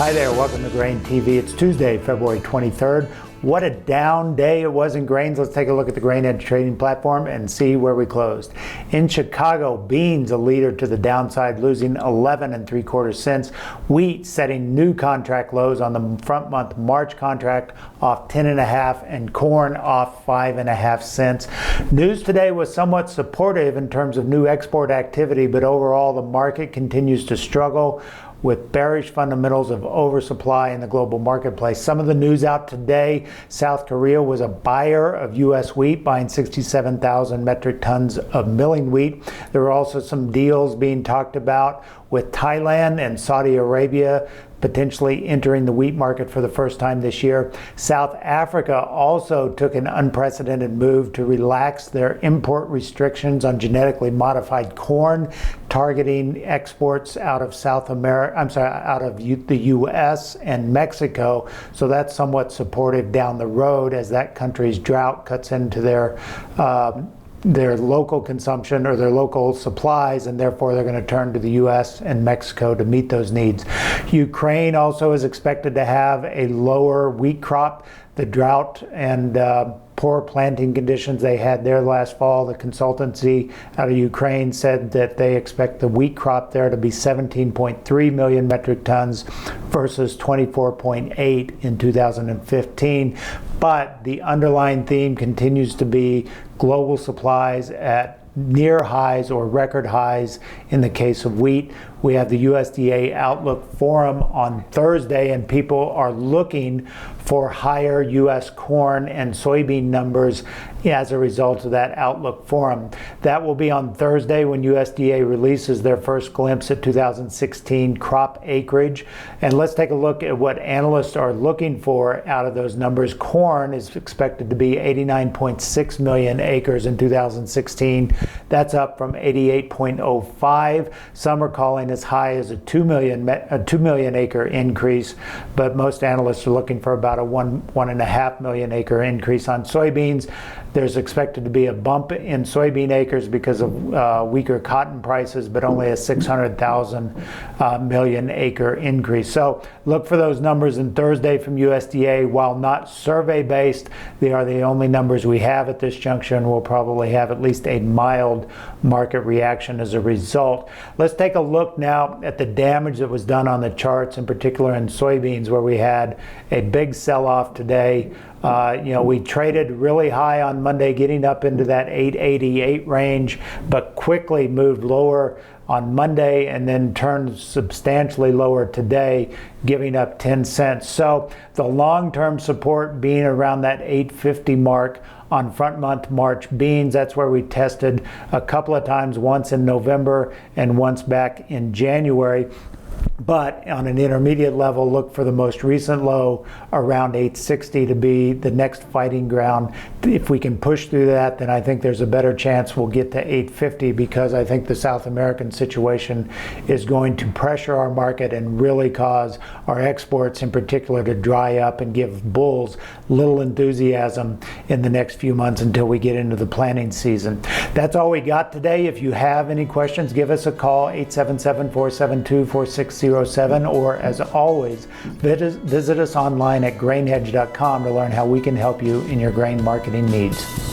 Hi there, welcome to Grain TV. It's Tuesday, February 23rd. What a down day it was in grains. Let's take a look at the Grain Edge trading platform and see where we closed. In Chicago, beans a leader to the downside, losing 11 3/4 cents. Wheat setting new contract lows on the front month March contract, off 10.5, and corn off 5.5 cents. News today was somewhat supportive in terms of new export activity, but overall the market continues to struggle with bearish fundamentals of oversupply in the global marketplace. Some of the news out today: South Korea was a buyer of U.S. wheat, buying 67,000 metric tons of milling wheat. There were also some deals being talked about with Thailand and Saudi Arabia potentially entering the wheat market for the first time this year. South Africa also took an unprecedented move to relax their import restrictions on genetically modified corn, targeting exports out of out of the U.S. and Mexico. So that's somewhat supportive down the road as that country's drought cuts into their local consumption or their local supplies, and therefore they're going to turn to the U.S. and Mexico to meet those needs. Ukraine also is expected to have a lower wheat crop. The drought and poor planting conditions they had there last fall, the consultancy out of Ukraine said that they expect the wheat crop there to be 17.3 million metric tons versus 24.8 in 2015. But the underlying theme continues to be global supplies at near highs or record highs in the case of wheat. We have the USDA Outlook Forum on Thursday, and people are looking for higher U.S. corn and soybean numbers as a result of that Outlook Forum. That will be on Thursday when USDA releases their first glimpse at 2016 crop acreage. And let's take a look at what analysts are looking for out of those numbers. Corn is expected to be 89.6 million acres in 2016. That's up from 88.05. Some are calling as high as a 2 million acre increase, but most analysts are looking for about a 1.5 million acre increase. On soybeans, there's expected to be a bump in soybean acres because of weaker cotton prices, but only a 600,000 million acre increase. So look for those numbers in Thursday from USDA. While not survey based, they are the only numbers we have at this juncture, and we'll probably have at least a mild market reaction as a result. Let's take a look now at the damage that was done on the charts, in particular in soybeans, where we had a big sell-off today. We traded really high on Monday, getting up into that 888 range, but quickly moved lower on Monday and then turned substantially lower today, giving up 10 cents. So the long-term support being around that 850 mark on front month March beans. That's where we tested a couple of times, once in November and once back in January. But on an intermediate level, look for the most recent low around 860 to be the next fighting ground. If we can push through that, then I think there's a better chance we'll get to 850, because I think the South American situation is going to pressure our market and really cause our exports in particular to dry up and give bulls little enthusiasm in the next few months until we get into the planting season. That's all we got today. If you have any questions, give us a call, 877-472-4607, or as always, visit us online at grainhedge.com to learn how we can help you in your grain marketing needs.